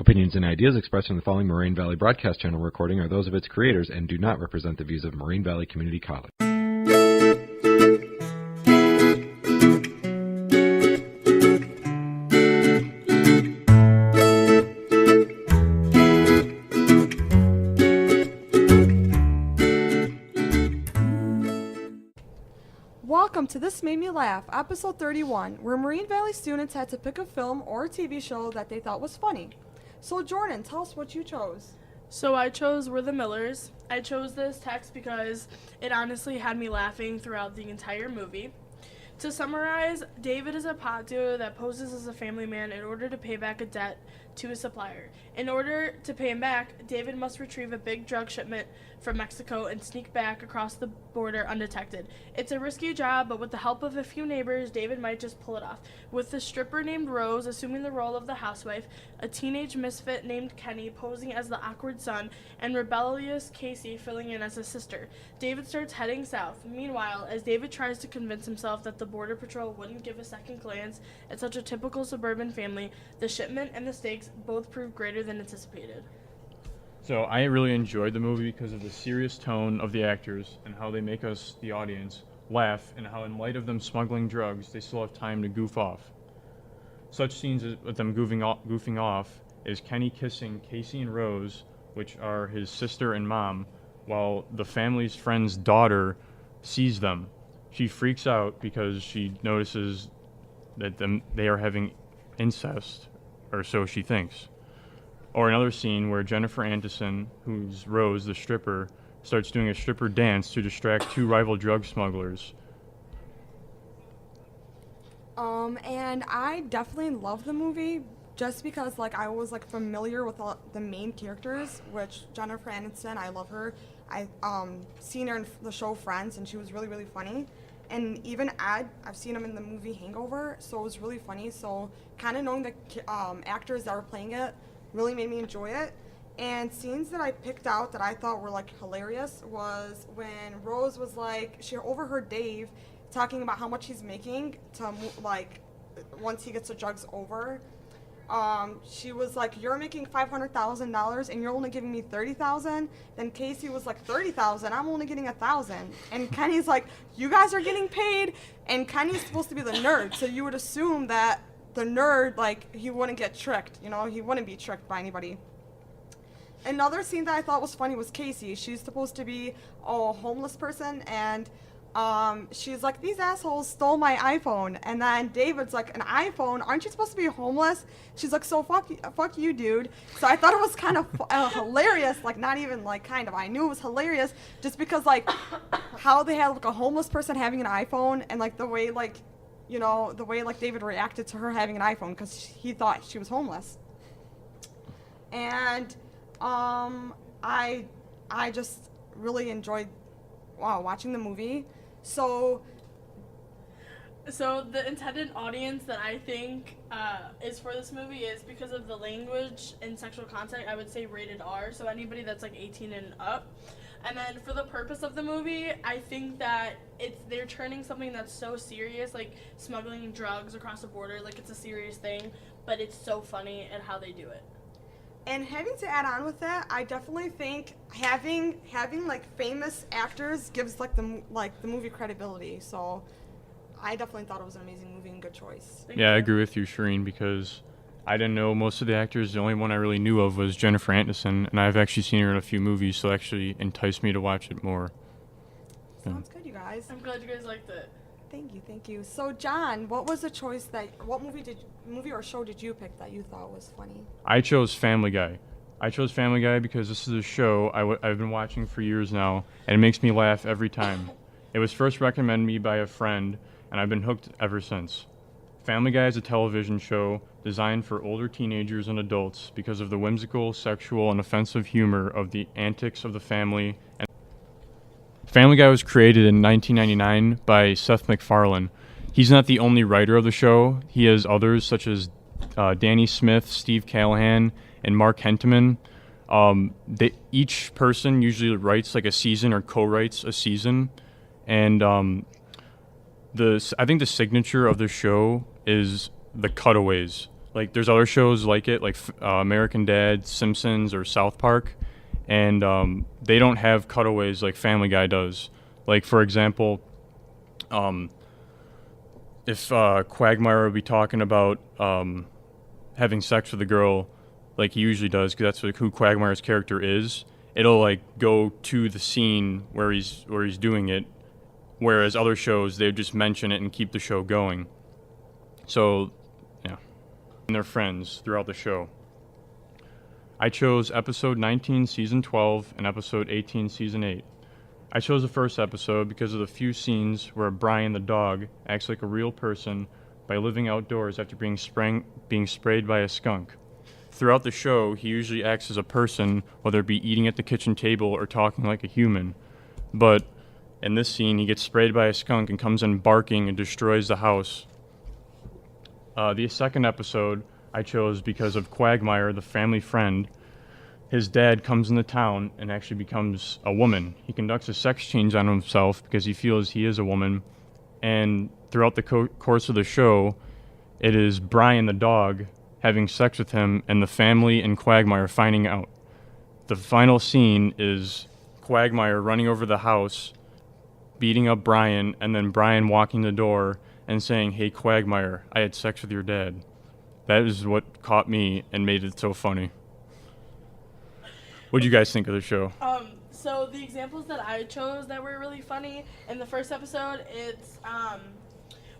Opinions and ideas expressed in the following Moraine Valley Broadcast Channel recording are those of its creators and do not represent the views of Moraine Valley Community College. Welcome to This Made Me Laugh, episode 31, where Moraine Valley students had to pick a film or a TV show that they thought was funny. So Jordan, tell us what you chose. So I chose We're the Millers. I chose this text because it honestly had me laughing throughout the entire movie. To summarize, David is a pot dealer that poses as a family man in order to pay back a debt to his supplier. In order to pay him back, David must retrieve a big drug shipment from Mexico and sneak back across the border undetected. It's a risky job, but with the help of a few neighbors, David might just pull it off. With the stripper named Rose assuming the role of the housewife, a teenage misfit named Kenny posing as the awkward son, and rebellious Casey filling in as a sister, David starts heading south. Meanwhile, as David tries to convince himself that the Border Patrol wouldn't give a second glance at such a typical suburban family, the shipment and the stakes both prove greater than anticipated. So I really enjoyed the movie because of the serious tone of the actors and how they make us, the audience, laugh, and how in light of them smuggling drugs, they still have time to goof off. Such scenes with them goofing off is Kenny kissing Casey and Rose, which are his sister and mom, while the family's friend's daughter sees them. She freaks out because she notices that they are having incest, or so she thinks. Or another scene where Jennifer Aniston, who's Rose, the stripper, starts doing a stripper dance to distract two rival drug smugglers. And I definitely love the movie just because I was familiar with the main characters, which Jennifer Aniston, I love her. I seen her in the show Friends, and she was really, really funny. And even Ed, I've seen him in the movie Hangover, so it was really funny. So kind of knowing the actors that were playing it really made me enjoy it. And scenes that I picked out that I thought were hilarious was when Rose was she overheard Dave talking about how much he's making to once he gets the drugs over. She was like, "You're making $500,000 and you're only giving me $30,000." Then Casey was like, "30,000, I'm only getting 1,000." And Kenny's like, "You guys are getting paid." And Kenny's supposed to be the nerd, so you would assume that the nerd, he wouldn't get tricked, he wouldn't be tricked by anybody. Another scene that I thought was funny was Casey. She's supposed to be a homeless person, and she's like, "These assholes stole my iPhone." And then David's like, "An iPhone? Aren't you supposed to be homeless?" She's like, "So fuck you, dude." So I thought it was kind of hilarious, not even kind of. I knew it was hilarious just because how they had a homeless person having an iPhone, and the way the way David reacted to her having an iPhone because he thought she was homeless. And I just really enjoyed watching the movie. So the intended audience that I think is for this movie is because of the language and sexual content, I would say rated R, so anybody that's 18 and up. And then for the purpose of the movie, I think that they're turning something that's so serious, like smuggling drugs across the border, it's a serious thing, but it's so funny at how they do it. And having to add on with that, I definitely think having famous actors gives the movie credibility. So I definitely thought it was an amazing movie and good choice. I agree with you, Shireen, because I didn't know most of the actors. The only one I really knew of was Jennifer Aniston, and I've actually seen her in a few movies, so it actually enticed me to watch it more. Sounds good, you guys. I'm glad you guys liked it. Thank you. So, John, what was the choice what movie or show did you pick that you thought was funny? I chose Family Guy. I chose Family Guy because this is a show I've been watching for years now, and it makes me laugh every time. It was first recommended me by a friend, and I've been hooked ever since. Family Guy is a television show designed for older teenagers and adults because of the whimsical, sexual, and offensive humor of the antics of the family. Family Guy was created in 1999 by Seth MacFarlane. He's not the only writer of the show. He has others such as Danny Smith, Steve Callahan, and Mark Henteman. Each person usually writes a season or co-writes a season. And I think the signature of the show is the cutaways. like there's other shows like it, like American Dad, Simpsons, or South Park, and they don't have cutaways like Family Guy does. Like, for example, if Quagmire would be talking about having sex with a girl, like he usually does, because that's like who Quagmire's character is, it'll like go to the scene where he's doing it, whereas other shows they would just mention it and keep the show going. So, yeah, and they're friends throughout the show. I chose episode 19, season 12, and episode 18, season 8. I chose the first episode because of the few scenes where Brian the dog acts like a real person by living outdoors after being sprayed by a skunk. Throughout the show, he usually acts as a person, whether it be eating at the kitchen table or talking like a human. But in this scene, he gets sprayed by a skunk and comes in barking and destroys the house. The second episode I chose because of Quagmire, the family friend. His dad comes into town and actually becomes a woman. He conducts a sex change on himself because he feels he is a woman. And throughout the course of the show, it is Brian the dog having sex with him and the family and Quagmire finding out. The final scene is Quagmire running over the house, beating up Brian, and then Brian walking the door and saying, "Hey, Quagmire, I had sex with your dad." That is what caught me and made it so funny. What do you guys think of the show? So the examples that I chose that were really funny in the first episode, it's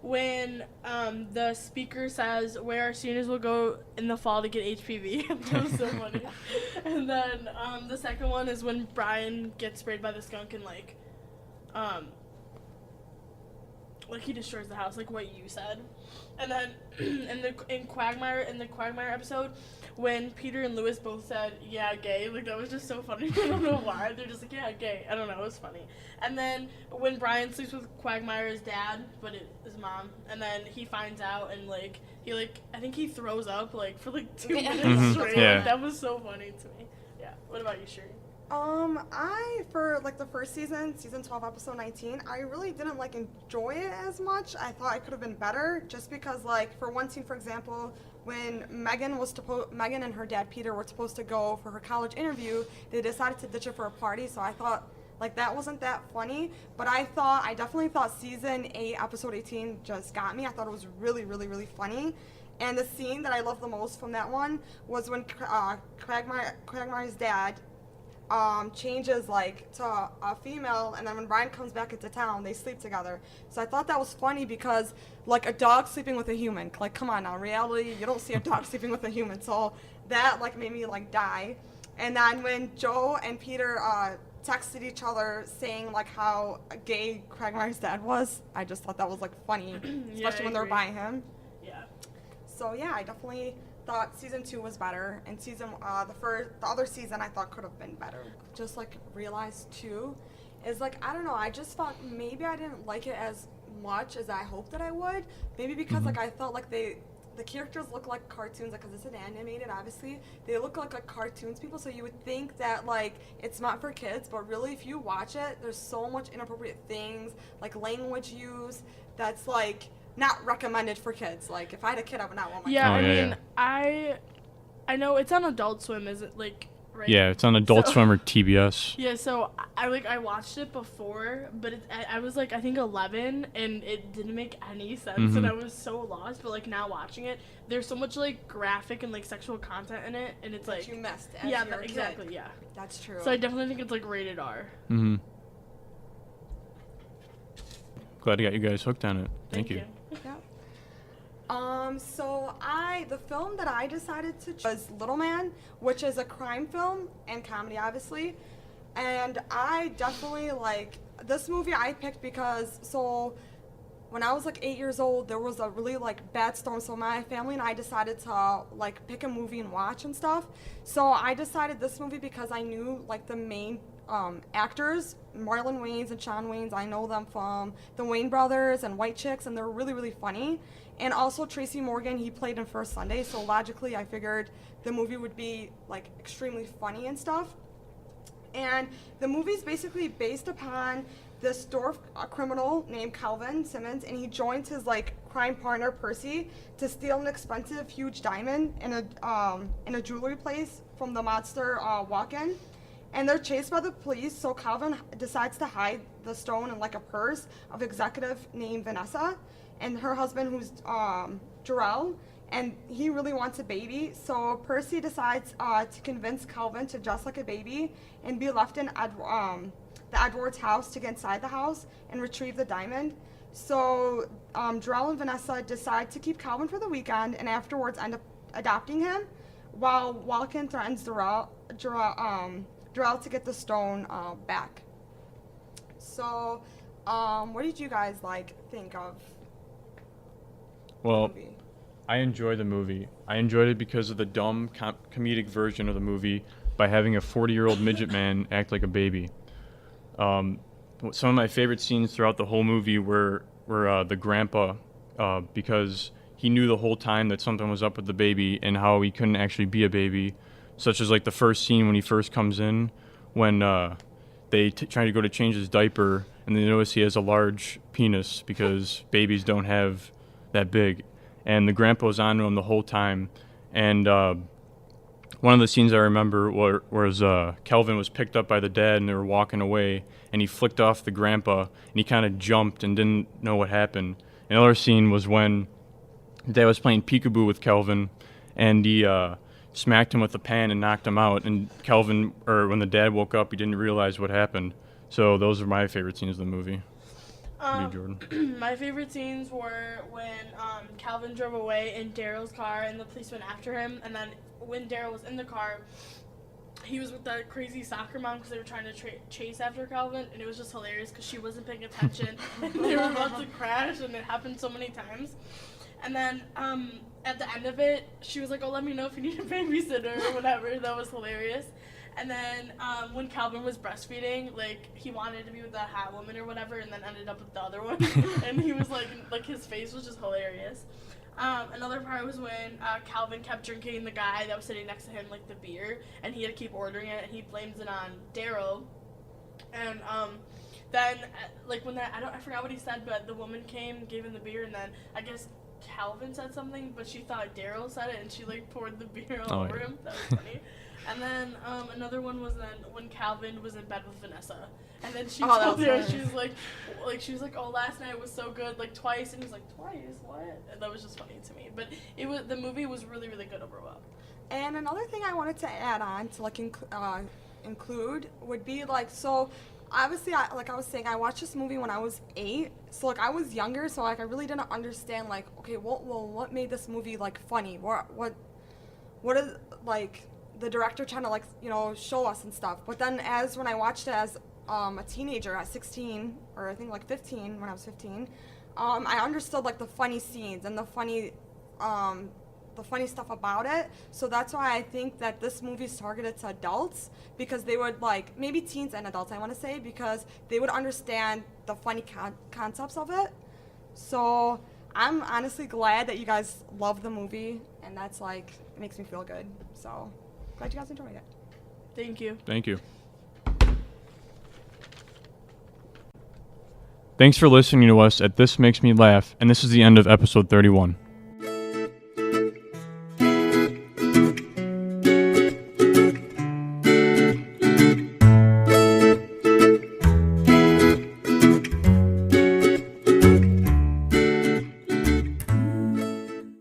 when the speaker says where our seniors will go in the fall to get HPV. That was so funny. And then the second one is when Brian gets sprayed by the skunk and like he destroys the house, like what you said. And then in the Quagmire episode, when Peter and Lewis both said, "Yeah, gay," like that was just so funny. I don't know why. They're just like, "Yeah, gay." I don't know. It was funny. And then when Brian sleeps with Quagmire's dad, but his mom, and then he finds out and I think he throws up like for like 2 minutes straight. Yeah. Like, that was so funny to me. Yeah. What about you, Sherry? For like the first season 12, episode 19, I really didn't like enjoy it as much. I thought it could have been better, just because like for one scene, for example, when Megan and her dad Peter were supposed to go for her college interview, they decided to ditch it for a party. So I thought like that wasn't that funny. But I definitely thought season 8, episode 18 just got me. I thought it was really, really, really funny. And the scene that I loved the most from that one was when Quagmire's dad changes like to a female, and then when Brian comes back into town, they sleep together. So I thought that was funny because like a dog sleeping with a human, like come on now, in reality you don't see a dog sleeping with a human. So that like made me like die. And then when Joe and Peter texted each other saying like how gay Quagmire's dad was, I just thought that was like funny, especially when they were buying him. Yeah. So yeah, I definitely thought season 2 was better, and the other season I thought could have been better. Just like realized too is like, I don't know, I just thought maybe I didn't like it as much as I hoped that I would, maybe because like I felt like the characters look like cartoons, like because it's an animated, obviously they look like cartoons people, so you would think that like it's not for kids, but really if you watch it, there's so much inappropriate things, like language use that's like not recommended for kids. Like if I had a kid, I would not want my kid. I know it's on Adult Swim, is it like right? Yeah, it's on Adult Swim or TBS. Yeah, so I watched it before, but I was like I think 11, and it didn't make any sense, and I was so lost. But like now watching it, there's so much like graphic and like sexual content in it, and it's like you missed. Exactly. Yeah, that's true. So I definitely think it's like rated R. Glad I got you guys hooked on it. Thank you. Yeah. So the film that I decided to choose was Little Man, which is a crime film and comedy, obviously. And I definitely like this movie. I picked because when I was like 8 years old, there was a really like bad storm. So my family and I decided to like pick a movie and watch and stuff. So I decided this movie because I knew like the main actors, Marlon Wayans and Shawn Wayans. I know them from the Wayne Brothers and White Chicks, and they're really, really funny. And also Tracy Morgan, he played in First Sunday, so logically I figured the movie would be like extremely funny and stuff. And the movie's basically based upon this dwarf criminal named Calvin Simmons, and he joins his like crime partner Percy to steal an expensive, huge diamond in a jewelry place from the monster walk-in. And they're chased by the police, so Calvin decides to hide the stone in like a purse of executive named Vanessa and her husband, who's Jarrell, and he really wants a baby. So Percy decides to convince Calvin to dress like a baby and be left in the Edwards house to get inside the house and retrieve the diamond. So Jarrell and Vanessa decide to keep Calvin for the weekend and afterwards end up adopting him, while Walken threatens Jarrell to get the stone back. So what did you guys think of the movie? I enjoyed the movie. I enjoyed it because of the dumb comedic version of the movie by having a 40-year-old midget man act like a baby. Some of my favorite scenes throughout the whole movie were the grandpa, because he knew the whole time that something was up with the baby and how he couldn't actually be a baby, such as like the first scene when he first comes in, when they try to go to change his diaper and they notice he has a large penis because babies don't have that big. And the grandpa was on to him the whole time. And one of the scenes I remember was Kelvin was picked up by the dad and they were walking away, and he flicked off the grandpa and he kind of jumped and didn't know what happened. Another scene was when dad was playing peekaboo with Kelvin, and he smacked him with a pan and knocked him out. And when the dad woke up, he didn't realize what happened. So those are my favorite scenes of the movie. Jordan. My favorite scenes were when Calvin drove away in Daryl's car and the police went after him, and then when Daryl was in the car, he was with that crazy soccer mom because they were trying to chase after Calvin, and it was just hilarious because she wasn't paying attention and they were about to crash, and it happened so many times. And then at the end of it, she was like, "Oh, let me know if you need a babysitter," or whatever. That was hilarious. And then when Calvin was breastfeeding, he wanted to be with the hot woman or whatever, and then ended up with the other one. And he was like his face was just hilarious. Another part was when Calvin kept drinking the guy that was sitting next to him, the beer, and he had to keep ordering it, and he blames it on Daryl. And then, when I forgot what he said, but the woman came, gave him the beer, and then I guess Calvin said something, but she thought Daryl said it, and she poured the beer all over him. That was funny. And then another one was then when Calvin was in bed with Vanessa, and then she told her, she was like, "Oh, last night was so good, twice," and he was like, "Twice? What?" And that was just funny to me. But the movie was really, really good overall. And another thing I wanted to add on to include would be so. Obviously, I was saying, I watched this movie when I was 8, so I was younger, so I really didn't understand okay, what made this movie funny? What is the director trying to show us and stuff. But then when I watched it as a teenager at 16, or I think 15, when I was 15, I understood the funny scenes and the funny stuff about it. So that's why I think that this movie is targeted to adults, because they would maybe teens and adults, I want to say, because they would understand the funny concepts of it. So I'm honestly glad that you guys love the movie, and that's it makes me feel good. So glad you guys enjoyed it. Thank you. Thank you. Thanks for listening to us at This Makes Me Laugh, and this is the end of episode 31.